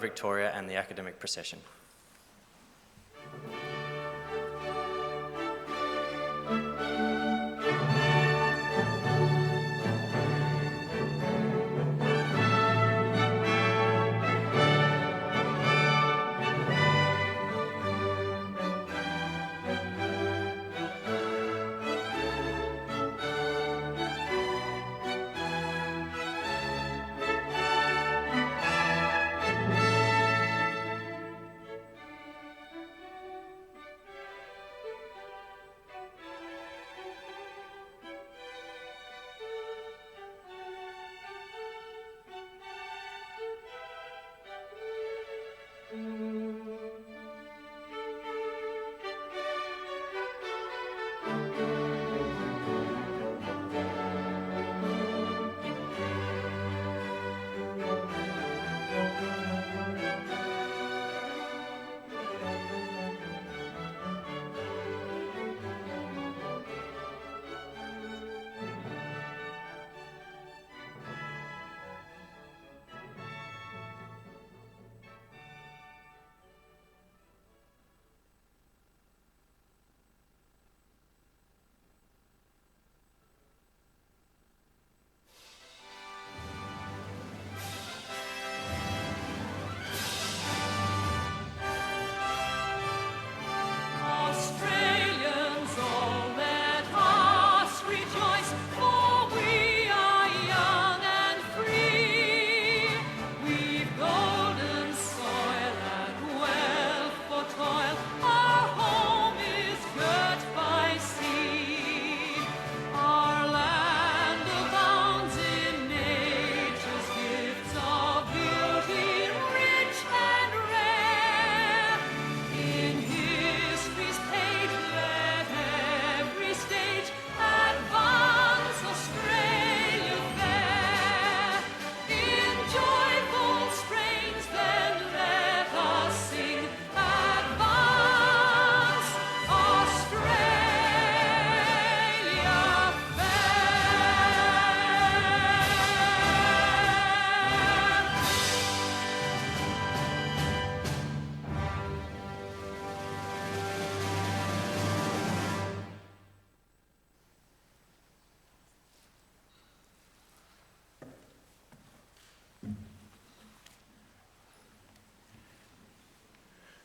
Victoria and the academic procession.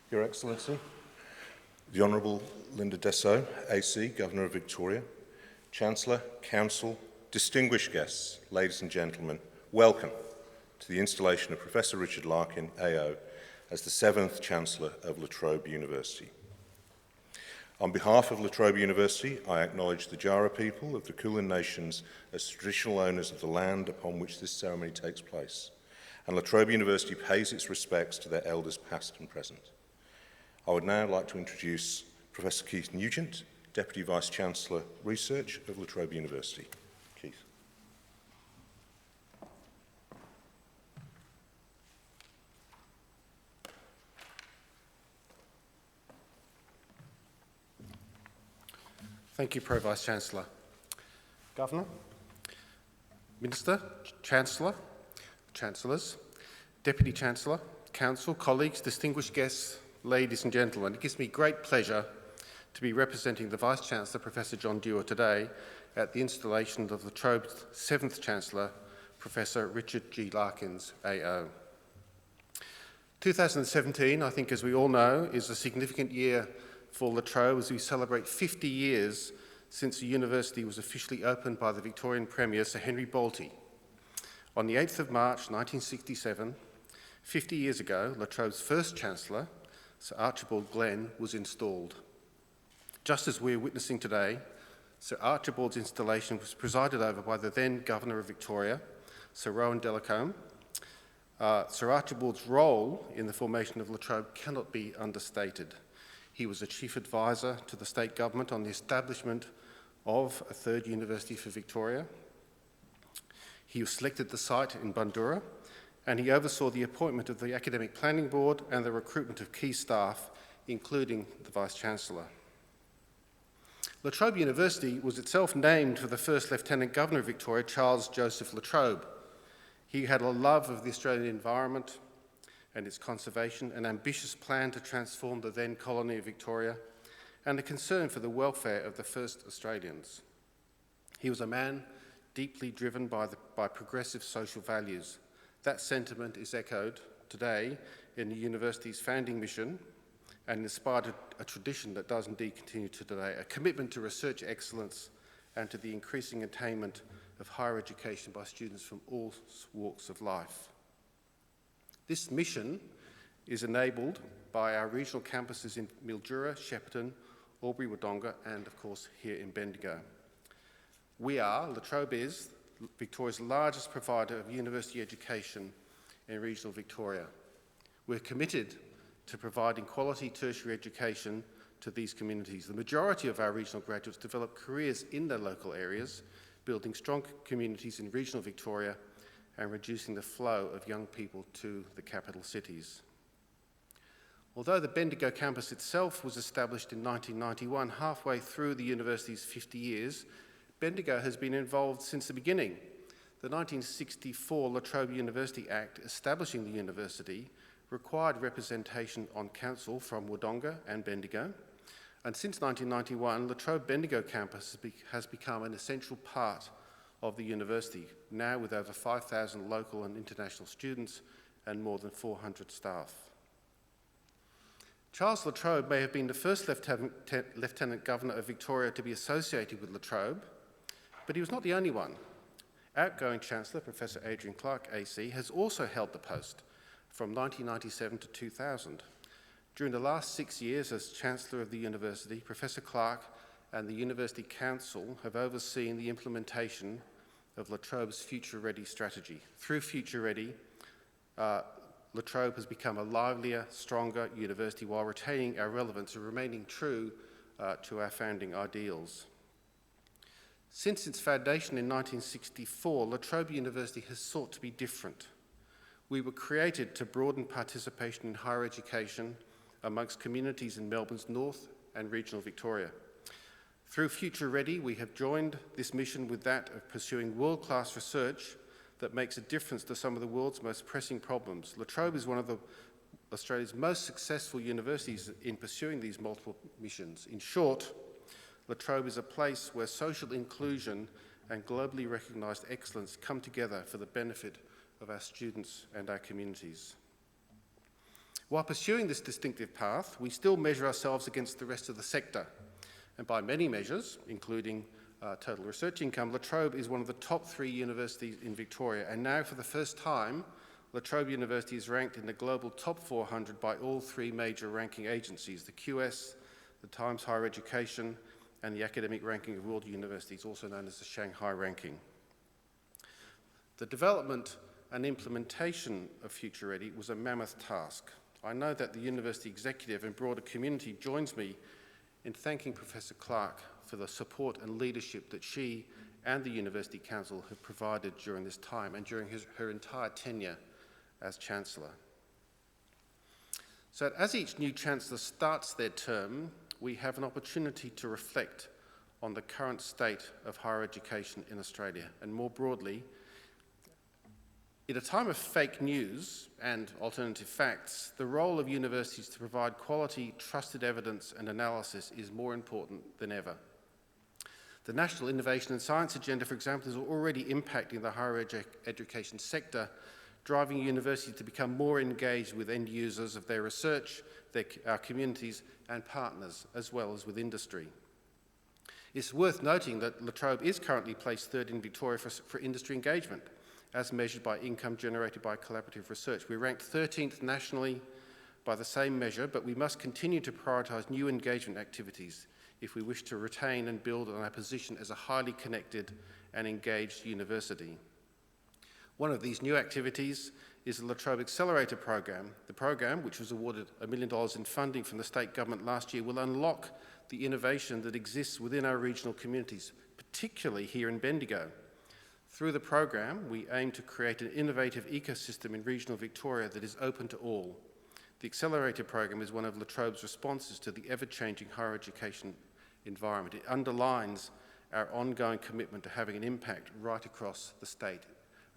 Your Excellency, the Honourable Linda Dessau, AC, Governor of Victoria, Chancellor, Council, distinguished guests, ladies and gentlemen, welcome to the installation of Professor Richard Larkin, AO, as the 7th Chancellor of La Trobe University. On behalf of La Trobe University, I acknowledge the Jara people of the Kulin Nations as traditional owners of the land upon which this ceremony takes place, and La Trobe University pays its respects to their elders past and present. I would now like to introduce Professor Keith Nugent, Deputy Vice-Chancellor, Research of La Trobe University. Keith. Thank you, Pro Vice-Chancellor. Governor, Minister, Chancellor, Chancellors, Deputy Chancellor, Council, colleagues, distinguished guests, ladies and gentlemen, it gives me great pleasure to be representing the Vice-Chancellor, Professor John Dewar, today at the installation of La Trobe's 7th Chancellor, Professor Richard G. Larkins, AO. 2017, I think, as we all know, is a significant year for La Trobe as we celebrate 50 years since the university was officially opened by the Victorian Premier, Sir Henry Bolte. On the 8th of March 1967, 50 years ago, La Trobe's first Chancellor, Sir Archibald Glenn, was installed. Just as we're witnessing today, Sir Archibald's installation was presided over by the then Governor of Victoria, Sir Rowan Delacombe. Sir Archibald's role in the formation of La Trobe cannot be understated. He was a chief advisor to the state government on the establishment of a third university for Victoria. He selected the site in Bundoora, and he oversaw the appointment of the Academic Planning Board and the recruitment of key staff, including the Vice-Chancellor. La Trobe University was itself named for the first Lieutenant Governor of Victoria, Charles Joseph La Trobe. He had a love of the Australian environment and its conservation, an ambitious plan to transform the then colony of Victoria, and a concern for the welfare of the first Australians. He was a man deeply driven by progressive social values. That sentiment is echoed today in the university's founding mission and inspired a tradition that does indeed continue to today, a commitment to research excellence and to the increasing attainment of higher education by students from all walks of life. This mission is enabled by our regional campuses in Mildura, Shepparton, Albury-Wodonga, and of course here in Bendigo. La Trobe is Victoria's largest provider of university education in regional Victoria. We're committed to providing quality tertiary education to these communities. The majority of our regional graduates develop careers in their local areas, building strong communities in regional Victoria and reducing the flow of young people to the capital cities. Although the Bendigo campus itself was established in 1991, halfway through the university's 50 years, Bendigo has been involved since the beginning. The 1964 La Trobe University Act establishing the university required representation on council from Wodonga and Bendigo, and since 1991, La Trobe Bendigo campus has become an essential part of the university, now with over 5,000 local and international students and more than 400 staff. Charles La Trobe may have been the first Lieutenant Governor of Victoria to be associated with La Trobe, but he was not the only one. Outgoing Chancellor, Professor Adrian Clark, AC, has also held the post from 1997 to 2000. During the last 6 years as Chancellor of the University, Professor Clark and the University Council have overseen the implementation of La Trobe's Future Ready strategy. Through Future Ready, La Trobe has become a livelier, stronger university while retaining our relevance and remaining true to our founding ideals. Since its foundation in 1964, La Trobe University has sought to be different. We were created to broaden participation in higher education amongst communities in Melbourne's north and regional Victoria. Through Future Ready, we have joined this mission with that of pursuing world-class research that makes a difference to some of the world's most pressing problems. La Trobe is one of Australia's most successful universities in pursuing these multiple missions. In short, La Trobe is a place where social inclusion and globally recognised excellence come together for the benefit of our students and our communities. While pursuing this distinctive path, we still measure ourselves against the rest of the sector. And by many measures, including total research income, La Trobe is one of the top 3 universities in Victoria. And now, for the first time, La Trobe University is ranked in the global top 400 by all 3 major ranking agencies, the QS, the Times Higher Education, and the Academic Ranking of World Universities, also known as the Shanghai Ranking. The development and implementation of Future Ready was a mammoth task. I know that the university executive and broader community joins me in thanking Professor Clark for the support and leadership that she and the University Council have provided during this time and during her entire tenure as Chancellor. So as each new Chancellor starts their term, we have an opportunity to reflect on the current state of higher education in Australia, and more broadly, in a time of fake news and alternative facts, the role of universities to provide quality, trusted evidence and analysis is more important than ever. The National Innovation and Science Agenda, for example, is already impacting the higher education sector, driving universities to become more engaged with end users of their research, our communities and partners, as well as with industry. It's worth noting that La Trobe is currently placed 3rd in Victoria for industry engagement, as measured by income generated by collaborative research. We're ranked 13th nationally by the same measure, but we must continue to prioritise new engagement activities if we wish to retain and build on our position as a highly connected and engaged university. One of these new activities is the La Trobe Accelerator Program. The program, which was awarded $1 million in funding from the state government last year, will unlock the innovation that exists within our regional communities, particularly here in Bendigo. Through the program, we aim to create an innovative ecosystem in regional Victoria that is open to all. The Accelerator Program is one of La Trobe's responses to the ever-changing higher education environment. It underlines our ongoing commitment to having an impact right across the state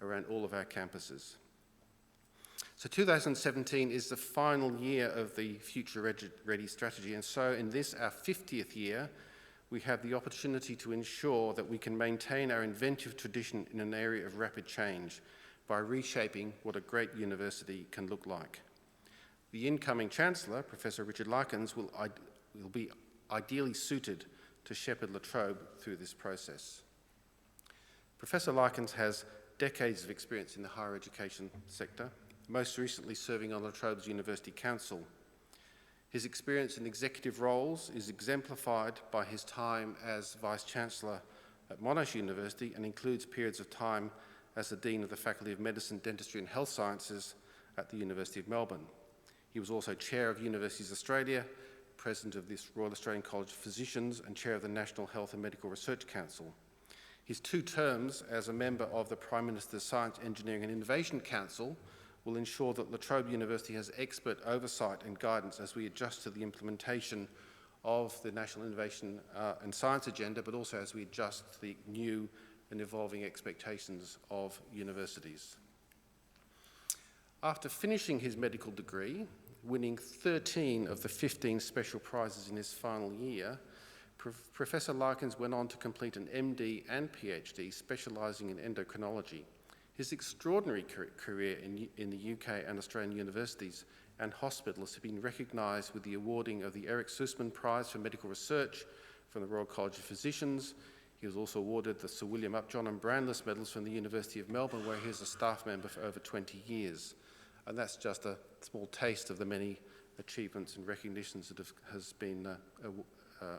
around all of our campuses. So 2017 is the final year of the Future Ready strategy, and so in this, our 50th year, we have the opportunity to ensure that we can maintain our inventive tradition in an area of rapid change by reshaping what a great university can look like. The incoming Chancellor, Professor Richard Larkins, will be ideally suited to shepherd La Trobe through this process. Professor Larkins has decades of experience in the higher education sector, most recently serving on La Trobe's University Council. His experience in executive roles is exemplified by his time as Vice-Chancellor at Monash University and includes periods of time as the Dean of the Faculty of Medicine, Dentistry and Health Sciences at the University of Melbourne. He was also Chair of Universities Australia, President of the Royal Australian College of Physicians and Chair of the National Health and Medical Research Council. His 2 terms as a member of the Prime Minister's Science, Engineering and Innovation Council will ensure that La Trobe University has expert oversight and guidance as we adjust to the implementation of the National Innovation and Science Agenda, but also as we adjust to the new and evolving expectations of universities. After finishing his medical degree, winning 13 of the 15 special prizes in his final year, Professor Larkins went on to complete an MD and PhD specialising in endocrinology. His extraordinary career in the UK and Australian universities and hospitals have been recognised with the awarding of the Eric Sussman Prize for Medical Research from the Royal College of Physicians. He was also awarded the Sir William Upjohn and Brandless Medals from the University of Melbourne, where he was a staff member for over 20 years. And that's just a small taste of the many achievements and recognitions that has been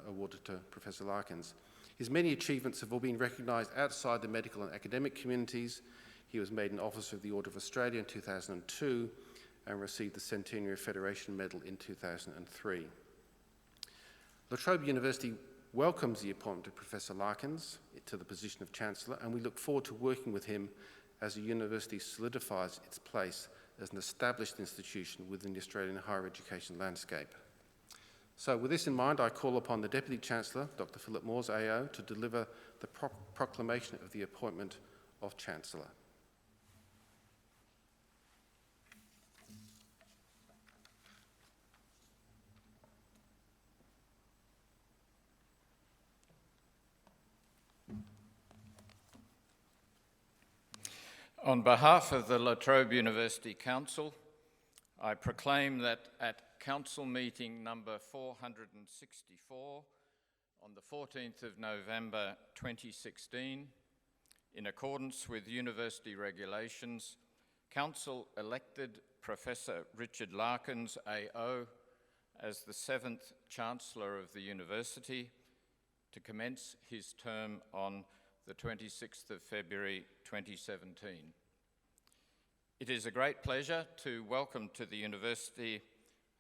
awarded to Professor Larkins. His many achievements have all been recognised outside the medical and academic communities. He was made an Officer of the Order of Australia in 2002 and received the Centenary Federation Medal in 2003. La Trobe University welcomes the appointment of Professor Larkins to the position of Chancellor, and we look forward to working with him as the university solidifies its place as an established institution within the Australian higher education landscape. So with this in mind, I call upon the Deputy Chancellor, Dr. Philip Moores, AO, to deliver the proclamation of the appointment of Chancellor. On behalf of the La Trobe University Council, I proclaim that at Council meeting number 464 on the 14th of November 2016, in accordance with university regulations, Council elected Professor Richard Larkins, AO, as the 7th Chancellor of the University to commence his term on the 26th of February 2017. It is a great pleasure to welcome to the University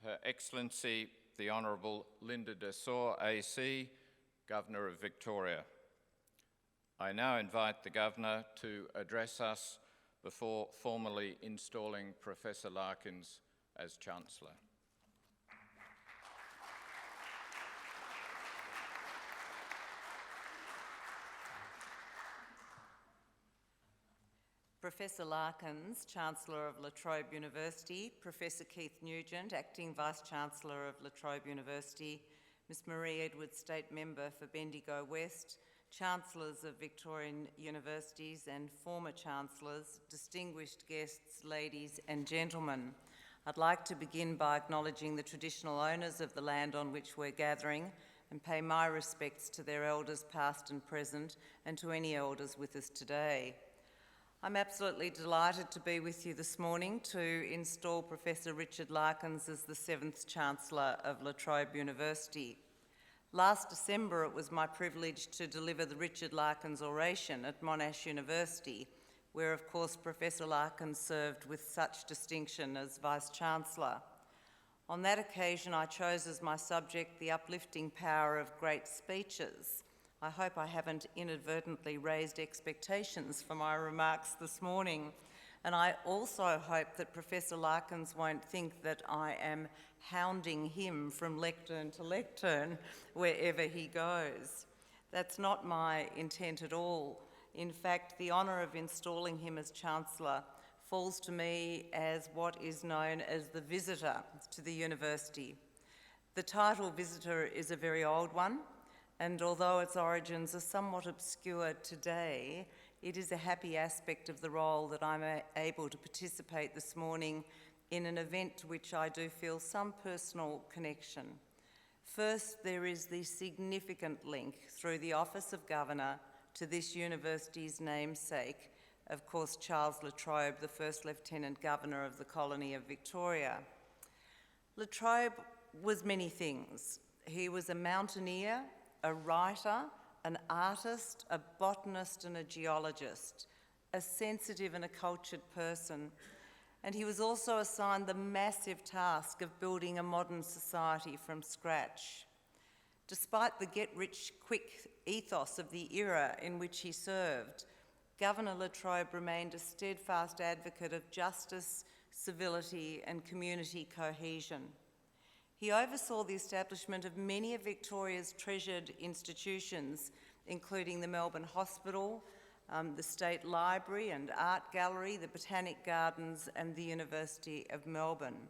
Her Excellency the Honourable Linda Dessau, AC, Governor of Victoria. I now invite the Governor to address us before formally installing Professor Larkins as Chancellor. Professor Larkins, Chancellor of La Trobe University, Professor Keith Nugent, Acting Vice-Chancellor of La Trobe University, Ms Marie Edwards, State Member for Bendigo West, Chancellors of Victorian Universities and former Chancellors, distinguished guests, ladies and gentlemen. I'd like to begin by acknowledging the traditional owners of the land on which we're gathering and pay my respects to their elders past and present and to any elders with us today. I'm absolutely delighted to be with you this morning to install Professor Richard Larkins as the 7th Chancellor of La Trobe University. Last December, it was my privilege to deliver the Richard Larkins Oration at Monash University, where, of course, Professor Larkins served with such distinction as Vice-Chancellor. On that occasion, I chose as my subject the uplifting power of great speeches. I hope I haven't inadvertently raised expectations for my remarks this morning. And I also hope that Professor Larkins won't think that I am hounding him from lectern to lectern wherever he goes. That's not my intent at all. In fact, the honour of installing him as Chancellor falls to me as what is known as the visitor to the university. The title visitor is a very old one, and although its origins are somewhat obscure today, it is a happy aspect of the role that I'm able to participate this morning in an event to which I do feel some personal connection. First, there is the significant link through the Office of Governor to this university's namesake, of course, Charles La Trobe, the first Lieutenant Governor of the colony of Victoria. La Trobe was many things. He was a mountaineer, a writer, an artist, a botanist and a geologist, a sensitive and a cultured person, and he was also assigned the massive task of building a modern society from scratch. Despite the get-rich-quick ethos of the era in which he served, Governor La Trobe remained a steadfast advocate of justice, civility and community cohesion. He oversaw the establishment of many of Victoria's treasured institutions, including the Melbourne Hospital, the State Library and Art Gallery, the Botanic Gardens and the University of Melbourne.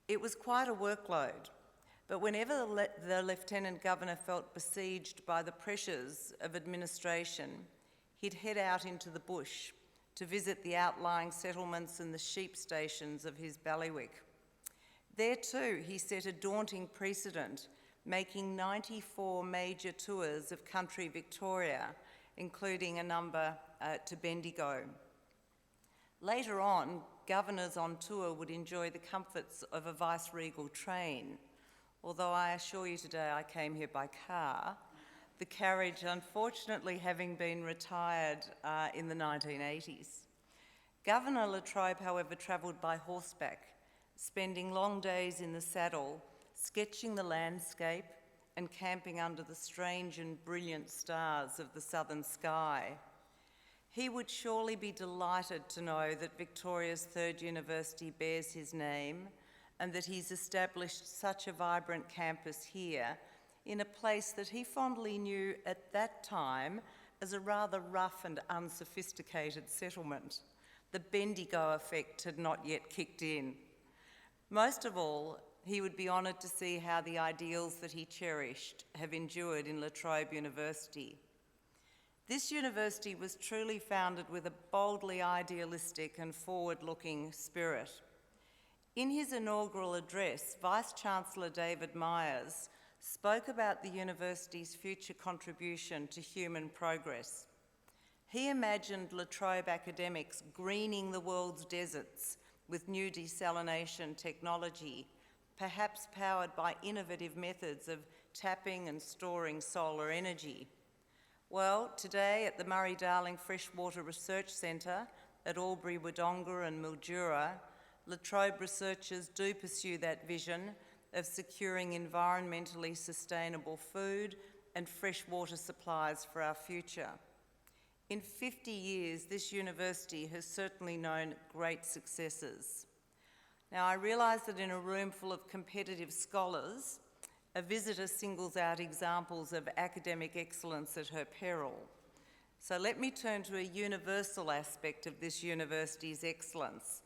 It was quite a workload, but whenever the Lieutenant Governor felt besieged by the pressures of administration, he'd head out into the bush to visit the outlying settlements and the sheep stations of his bailiwick. There too, he set a daunting precedent, making 94 major tours of country Victoria, including a number to Bendigo. Later on, governors on tour would enjoy the comforts of a vice-regal train, although I assure you today I came here by car, the carriage unfortunately having been retired in the 1980s. Governor La Trobe, however, travelled by horseback, spending long days in the saddle, sketching the landscape and camping under the strange and brilliant stars of the southern sky. He would surely be delighted to know that Victoria's third university bears his name and that he's established such a vibrant campus here in a place that he fondly knew at that time as a rather rough and unsophisticated settlement. The Bendigo effect had not yet kicked in. Most of all, he would be honoured to see how the ideals that he cherished have endured in La Trobe University. This university was truly founded with a boldly idealistic and forward-looking spirit. In his inaugural address, Vice-Chancellor David Myers spoke about the university's future contribution to human progress. He imagined La Trobe academics greening the world's deserts with new desalination technology, perhaps powered by innovative methods of tapping and storing solar energy. Well, today at the Murray-Darling Freshwater Research Centre at Albury, Wodonga and Mildura, La Trobe researchers do pursue that vision of securing environmentally sustainable food and freshwater supplies for our future. In 50 years, this university has certainly known great successes. Now, I realise that in a room full of competitive scholars, a visitor singles out examples of academic excellence at her peril. So let me turn to a universal aspect of this university's excellence,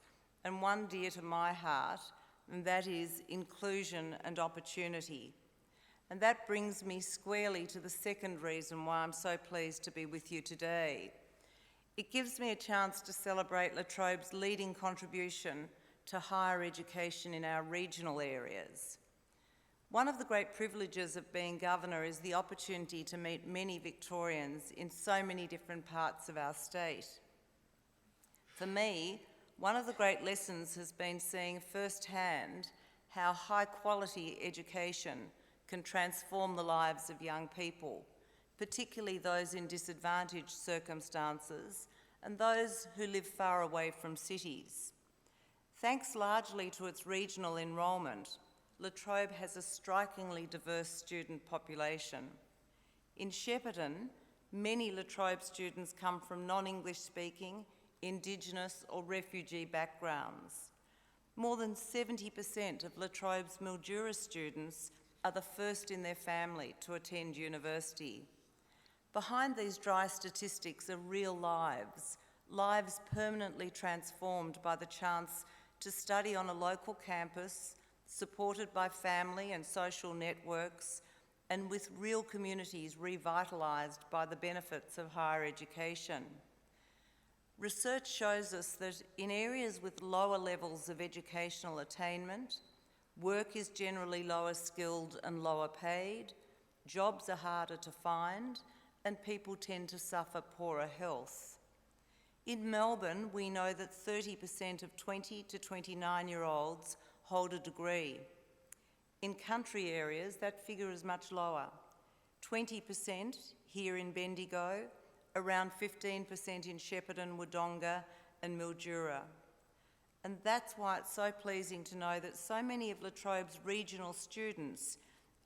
and one dear to my heart, and that is inclusion and opportunity. And that brings me squarely to the second reason why I'm so pleased to be with you today. It gives me a chance to celebrate La Trobe's leading contribution to higher education in our regional areas. One of the great privileges of being governor is the opportunity to meet many Victorians in so many different parts of our state. For me, one of the great lessons has been seeing firsthand how high-quality education can transform the lives of young people, particularly those in disadvantaged circumstances and those who live far away from cities. Thanks largely to its regional enrolment, La Trobe has a strikingly diverse student population. In Shepparton, many La Trobe students come from non-English speaking, Indigenous or refugee backgrounds. More than 70% of La Trobe's Mildura students are the first in their family to attend university. Behind these dry statistics are real lives, lives permanently transformed by the chance to study on a local campus, supported by family and social networks, and with real communities revitalised by the benefits of higher education. Research shows us that in areas with lower levels of educational attainment, work is generally lower skilled and lower paid, jobs are harder to find, and people tend to suffer poorer health. In Melbourne, we know that 30% of 20 to 29-year-olds hold a degree. In country areas, that figure is much lower. 20% here in Bendigo, around 15% in Shepparton, Wodonga and Mildura. And that's why it's so pleasing to know that so many of La Trobe's regional students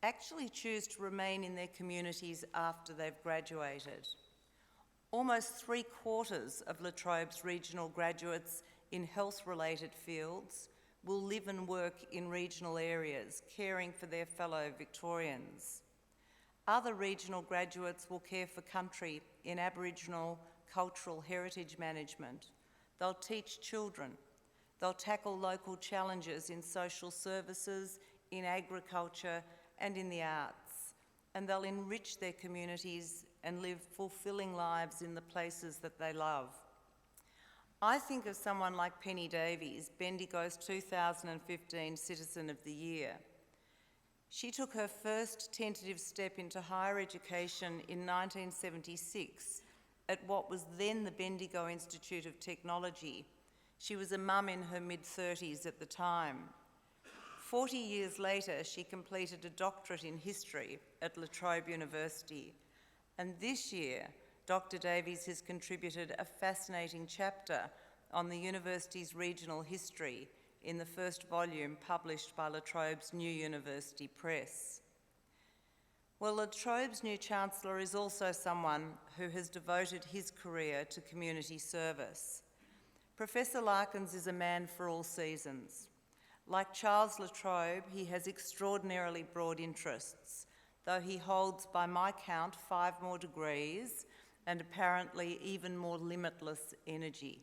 actually choose to remain in their communities after they've graduated. Almost 3/4 of La Trobe's regional graduates in health-related fields will live and work in regional areas, caring for their fellow Victorians. Other regional graduates will care for country in Aboriginal cultural heritage management. They'll teach children. They'll tackle local challenges in social services, in agriculture, and in the arts. And they'll enrich their communities and live fulfilling lives in the places that they love. I think of someone like Penny Davies, Bendigo's 2015 Citizen of the Year. She took her first tentative step into higher education in 1976 at what was then the Bendigo Institute of Technology. She was a mum in her mid-30s at the time. 40 years later, she completed a doctorate in history at La Trobe University. And this year, Dr. Davies has contributed a fascinating chapter on the university's regional history in the first volume published by La Trobe's New University Press. Well, La Trobe's new Chancellor is also someone who has devoted his career to community service. Professor Larkins is a man for all seasons. Like Charles La Trobe, he has extraordinarily broad interests, though he holds, by my count, 5 more degrees and apparently even more limitless energy.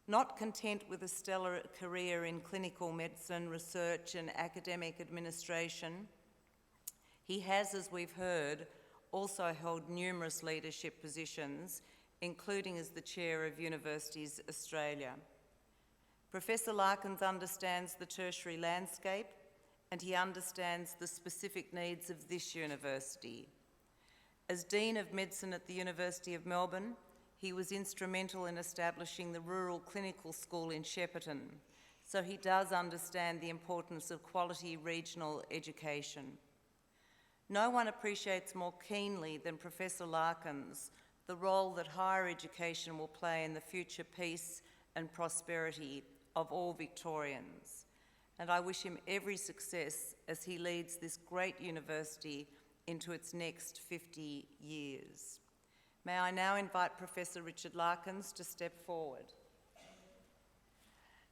Not content with a stellar career in clinical medicine, research and academic administration, he has, as we've heard, also held numerous leadership positions, including as the Chair of Universities Australia. Professor Larkins understands the tertiary landscape and he understands the specific needs of this university. As Dean of Medicine at the University of Melbourne, he was instrumental in establishing the Rural Clinical School in Shepparton, so he does understand the importance of quality regional education. No one appreciates more keenly than Professor Larkins the role that higher education will play in the future peace and prosperity of all Victorians. And I wish him every success as he leads this great university into its next 50 years. May I now invite Professor Richard Larkins to step forward.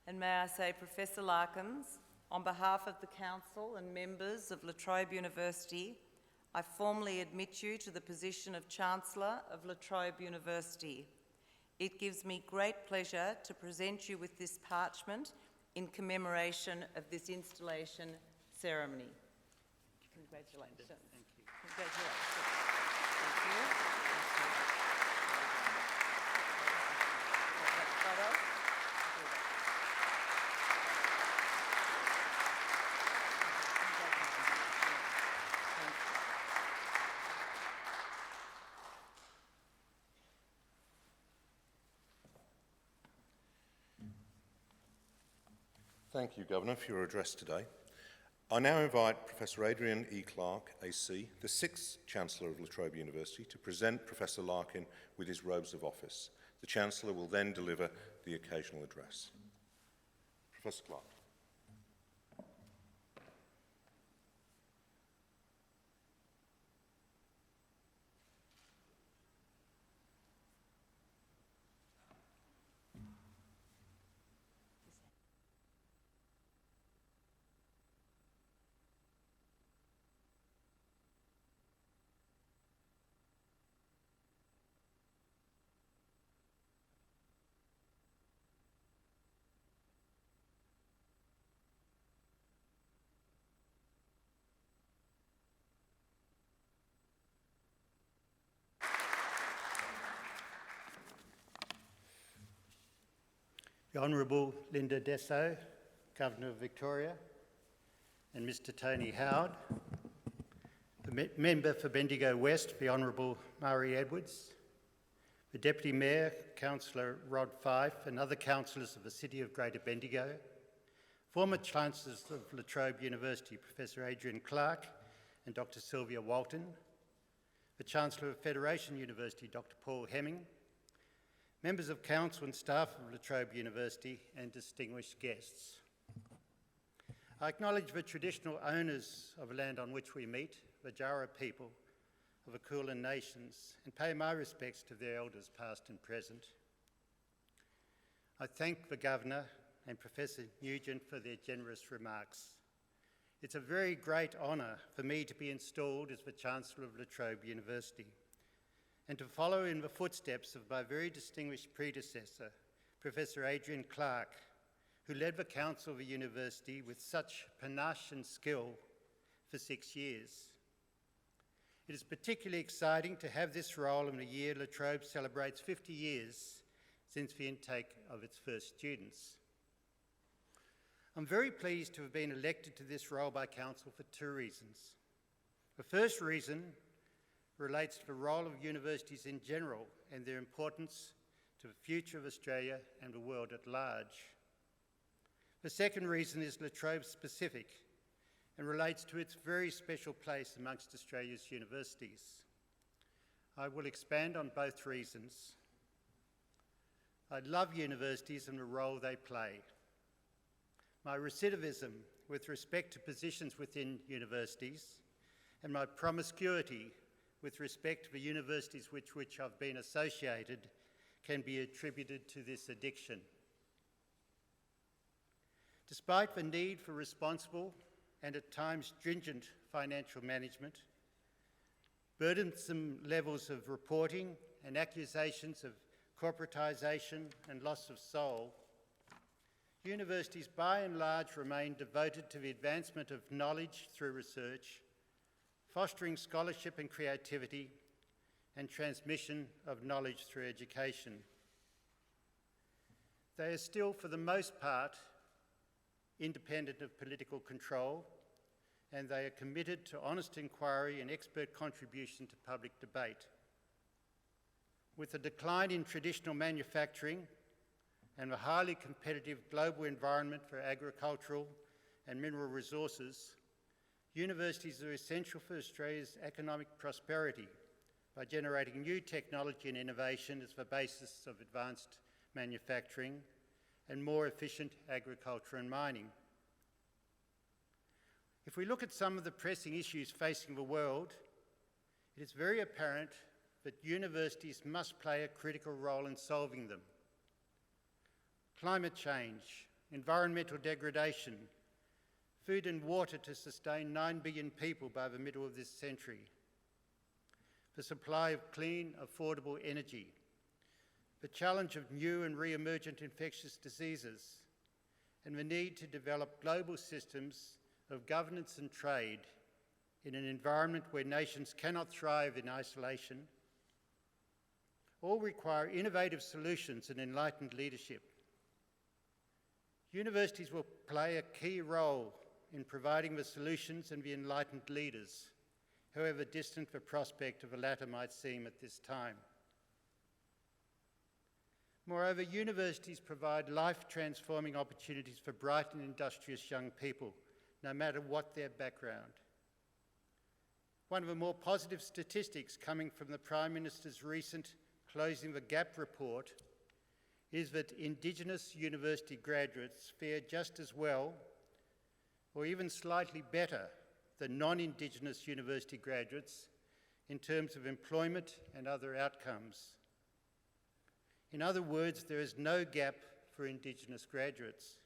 And may I say, Professor Larkins, on behalf of the Council and members of La Trobe University, I formally admit you to the position of Chancellor of La Trobe University. It gives me great pleasure to present you with this parchment in commemoration of this installation ceremony. Congratulations. Thank you. Congratulations. Thank you. Thank you, Governor, for your address today. I now invite Professor Adrian E. Clark, AC, the 6th Chancellor of La Trobe University, to present Professor Larkin with his robes of office. The Chancellor will then deliver the occasional address. Professor Clark. the Honourable Linda Dessau, Governor of Victoria, and Mr Tony Howard, the Member for Bendigo West, the Honourable Murray Edwards, the Deputy Mayor, Councillor Rod Fife, and other councillors of the City of Greater Bendigo, former Chancellors of La Trobe University, Professor Adrian Clark and Dr Sylvia Walton, the Chancellor of Federation University, Dr Paul Hemming, members of Council and staff of La Trobe University, and distinguished guests. I acknowledge the traditional owners of the land on which we meet, the Jara people of the Kulin Nations, and pay my respects to their elders past and present. I thank the Governor and Professor Nugent for their generous remarks. It's a very great honour for me to be installed as the Chancellor of La Trobe University and to follow in the footsteps of my very distinguished predecessor, Professor Adrian Clark, who led the Council of the University with such panache and skill for 6 years. It is particularly exciting to have this role in the year La Trobe celebrates 50 years since the intake of its first students. I'm very pleased to have been elected to this role by Council for 2 reasons. The first reason relates to the role of universities in general and their importance to the future of Australia and the world at large. The second reason is La Trobe specific and relates to its very special place amongst Australia's universities. I will expand on both reasons. I love universities and the role they play. My recidivism with respect to positions within universities and my promiscuity with respect to the universities with which I've been associated can be attributed to this addiction. Despite the need for responsible and at times stringent financial management, burdensome levels of reporting and accusations of corporatisation and loss of soul, universities by and large remain devoted to the advancement of knowledge through research, fostering scholarship and creativity, and transmission of knowledge through education. They are still, for the most part, independent of political control, and they are committed to honest inquiry and expert contribution to public debate. With the decline in traditional manufacturing and the highly competitive global environment for agricultural and mineral resources, universities are essential for Australia's economic prosperity by generating new technology and innovation as the basis of advanced manufacturing and more efficient agriculture and mining. If we look at some of the pressing issues facing the world, it is very apparent that universities must play a critical role in solving them. Climate change, environmental degradation, food and water to sustain 9 billion people by the middle of this century, the supply of clean, affordable energy, the challenge of new and re-emergent infectious diseases, and the need to develop global systems of governance and trade in an environment where nations cannot thrive in isolation, all require innovative solutions and enlightened leadership. Universities will play a key role in providing the solutions and the enlightened leaders, however distant the prospect of the latter might seem at this time. Moreover, universities provide life-transforming opportunities for bright and industrious young people, no matter what their background. One of the more positive statistics coming from the Prime Minister's recent Closing the Gap report is that Indigenous university graduates fare just as well, or even slightly better, than non-Indigenous university graduates in terms of employment and other outcomes. In other words, there is no gap for Indigenous graduates.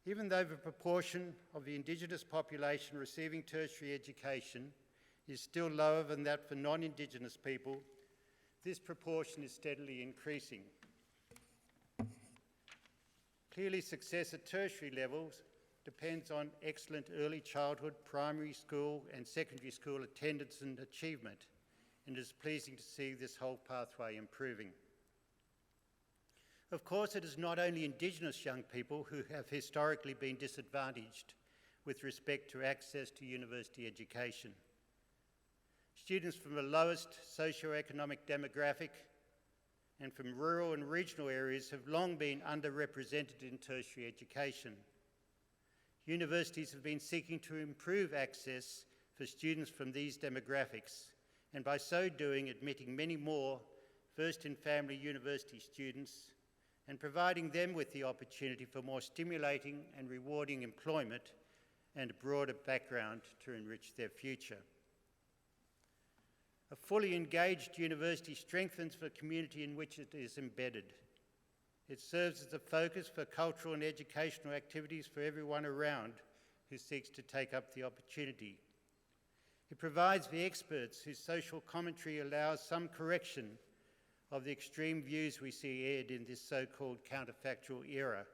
Even though the proportion of the Indigenous population receiving tertiary education is still lower than that for non-Indigenous people, this proportion is steadily increasing. Clearly, success at tertiary levels depends on excellent early childhood, primary school and secondary school attendance and achievement, and it is pleasing to see this whole pathway improving. Of course, it is not only Indigenous young people who have historically been disadvantaged with respect to access to university education. Students from the lowest socio-economic demographic and from rural and regional areas have long been underrepresented in tertiary education. Universities have been seeking to improve access for students from these demographics, and by so doing admitting many more first-in-family university students and providing them with the opportunity for more stimulating and rewarding employment and a broader background to enrich their future. A fully engaged university strengthens the community in which it is embedded. It serves as a focus for cultural and educational activities for everyone around who seeks to take up the opportunity. It provides the experts whose social commentary allows some correction of the extreme views we see aired in this so-called counterfactual era,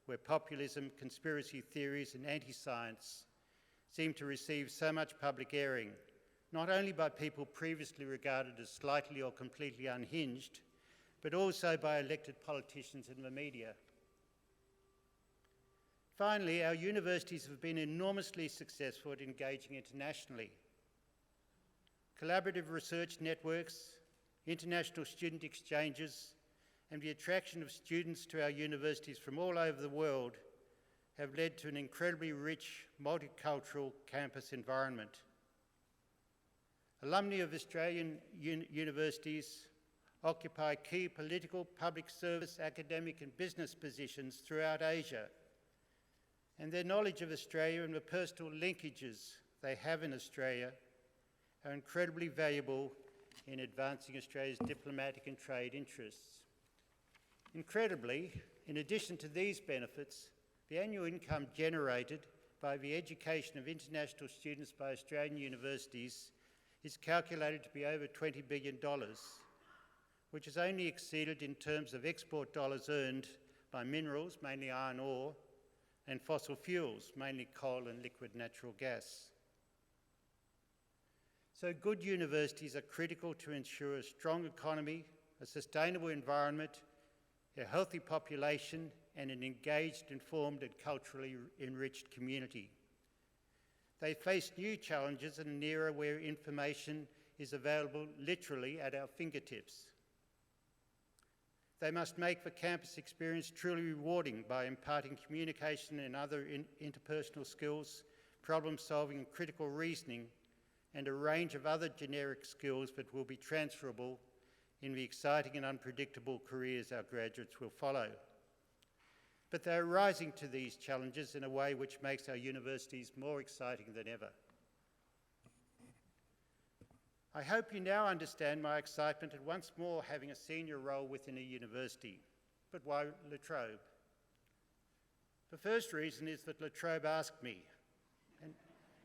where populism, conspiracy theories and anti-science seem to receive so much public airing, not only by people previously regarded as slightly or completely unhinged, but also by elected politicians and the media. Finally, our universities have been enormously successful at engaging internationally. Collaborative research networks, international student exchanges, and the attraction of students to our universities from all over the world have led to an incredibly rich, multicultural campus environment. Alumni of Australian universities occupy key political, public service, academic and business positions throughout Asia, and their knowledge of Australia and the personal linkages they have in Australia are incredibly valuable in advancing Australia's diplomatic and trade interests. Incredibly, in addition to these benefits, the annual income generated by the education of international students by Australian universities is calculated to be over $20 billion, which is only exceeded in terms of export dollars earned by minerals, mainly iron ore, and fossil fuels, mainly coal and liquid natural gas. So good universities are critical to ensure a strong economy, a sustainable environment, a healthy population, and an engaged, informed, and culturally enriched community. They face new challenges in an era where information is available literally at our fingertips. They must make the campus experience truly rewarding by imparting communication and other interpersonal skills, problem solving and critical reasoning, and a range of other generic skills that will be transferable in the exciting and unpredictable careers our graduates will follow. But they are rising to these challenges in a way which makes our universities more exciting than ever. I hope you now understand my excitement at once more having a senior role within a university. But why La Trobe? The first reason is that La Trobe asked me,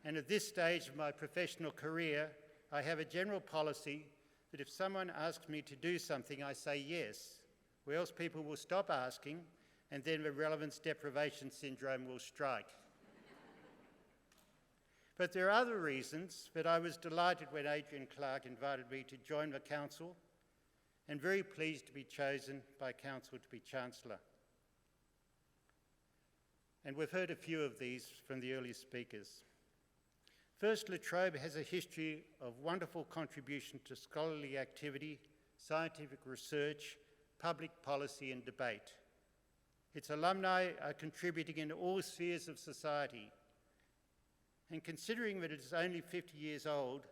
and at this stage of my professional career, I have a general policy that if someone asks me to do something, I say yes, or else people will stop asking, and then the relevance deprivation syndrome will strike. But there are other reasons that I was delighted when Adrian Clark invited me to join the Council, and very pleased to be chosen by Council to be Chancellor. And we've heard a few of these from the earlier speakers. First, La Trobe has a history of wonderful contribution to scholarly activity, scientific research, public policy and debate. Its alumni are contributing in all spheres of society. And considering that it is only 50 years old,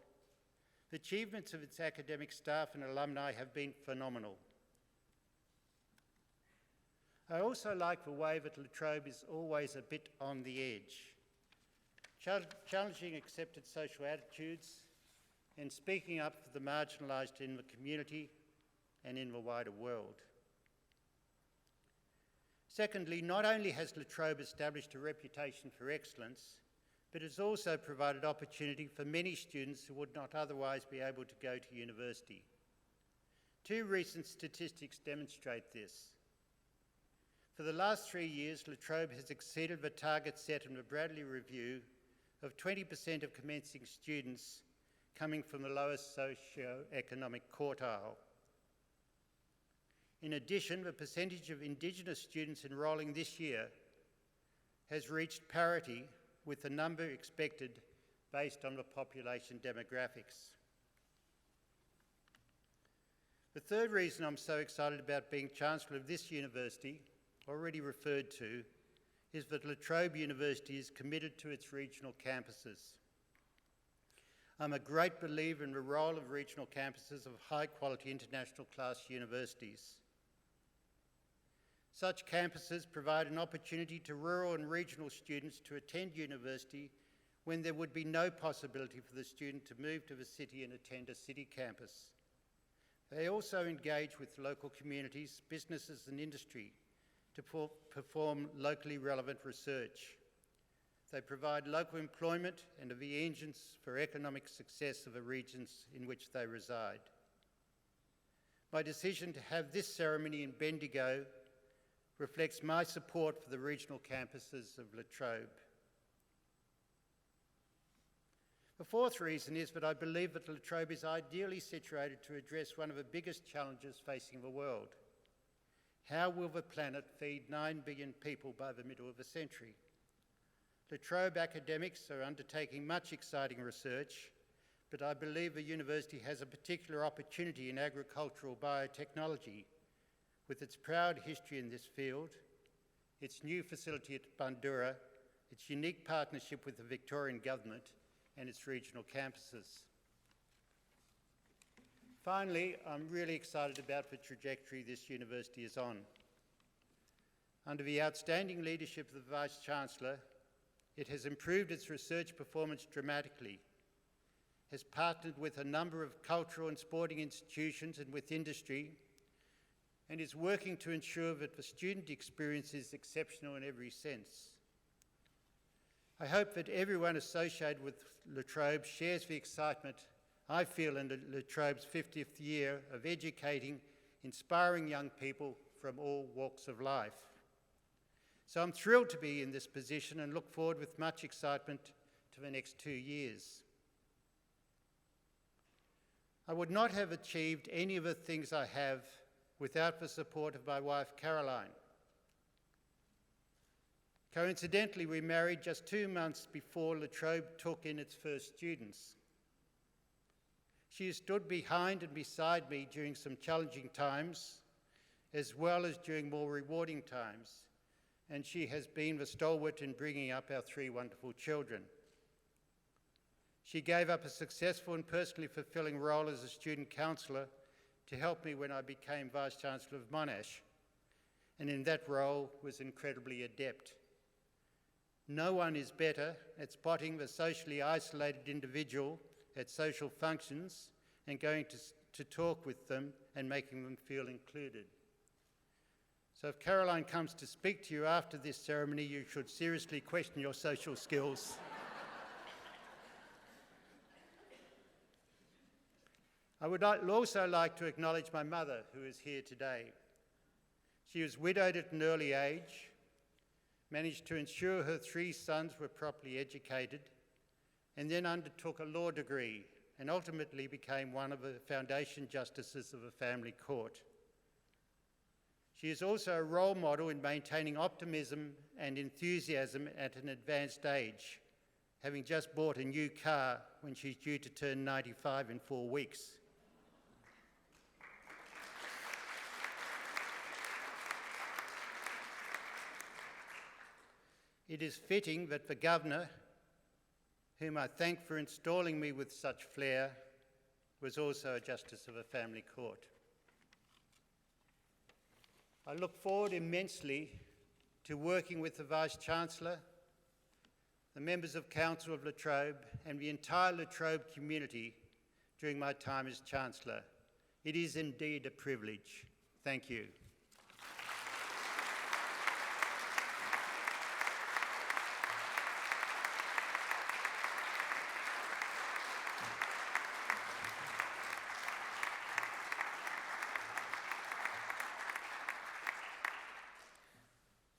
the achievements of its academic staff and alumni have been phenomenal. I also like the way that La Trobe is always a bit on the edge, challenging accepted social attitudes and speaking up for the marginalised in the community and in the wider world. Secondly, not only has La Trobe established a reputation for excellence, but it's also provided opportunity for many students who would not otherwise be able to go to university. Two recent statistics demonstrate this. For the last 3 years, La Trobe has exceeded the target set in the Bradley Review of 20% of commencing students coming from the lowest socio-economic quartile. In addition, the percentage of Indigenous students enrolling this year has reached parity with the number expected based on the population demographics. The third reason I'm so excited about being Chancellor of this university, already referred to, is that La Trobe University is committed to its regional campuses. I'm a great believer in the role of regional campuses of high-quality international class universities. Such campuses provide an opportunity to rural and regional students to attend university when there would be no possibility for the student to move to the city and attend a city campus. They also engage with local communities, businesses and industry to perform locally relevant research. They provide local employment and are the engines for economic success of the regions in which they reside. My decision to have this ceremony in Bendigo reflects my support for the regional campuses of La Trobe. The fourth reason is that I believe that La Trobe is ideally situated to address one of the biggest challenges facing the world. How will the planet feed 9 billion people by the middle of the century? La Trobe academics are undertaking much exciting research, but I believe the university has a particular opportunity in agricultural biotechnology, with its proud history in this field, its new facility at Bandura, its unique partnership with the Victorian Government, and its regional campuses. Finally, I'm really excited about the trajectory this university is on. Under the outstanding leadership of the Vice-Chancellor, it has improved its research performance dramatically, has partnered with a number of cultural and sporting institutions and with industry, and is working to ensure that the student experience is exceptional in every sense. I hope that everyone associated with La Trobe shares the excitement I feel in La Trobe's 50th year of educating, inspiring young people from all walks of life. So I'm thrilled to be in this position and look forward with much excitement to the next 2 years. I would not have achieved any of the things I have without the support of my wife, Caroline. Coincidentally, we married just 2 months before La Trobe took in its first students. She has stood behind and beside me during some challenging times, as well as during more rewarding times, and she has been the stalwart in bringing up our 3 wonderful children. She gave up a successful and personally fulfilling role as a student counsellor to help me when I became Vice-Chancellor of Monash, and in that role was incredibly adept. No one is better at spotting the socially isolated individual at social functions and going to talk with them and making them feel included. So if Caroline comes to speak to you after this ceremony, you should seriously question your social skills. I would also like to acknowledge my mother, who is here today. She was widowed at an early age, managed to ensure her 3 sons were properly educated, and then undertook a law degree and ultimately became one of the foundation justices of a family court. She is also a role model in maintaining optimism and enthusiasm at an advanced age, having just bought a new car when she's due to turn 95 in 4 weeks. It is fitting that the Governor, whom I thank for installing me with such flair, was also a Justice of a Family Court. I look forward immensely to working with the Vice-Chancellor, the members of Council of La Trobe, and the entire La Trobe community during my time as Chancellor. It is indeed a privilege. Thank you.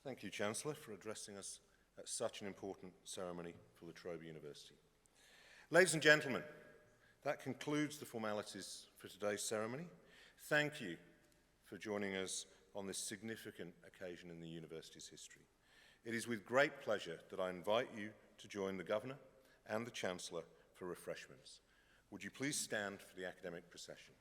Thank you, Chancellor, for addressing us at such an important ceremony for La Trobe University. Ladies and gentlemen, that concludes the formalities for today's ceremony. Thank you for for joining us on this significant occasion in the university's history. It is with great pleasure that I invite you to join the Governor and the Chancellor for refreshments. Would you please stand for the academic procession?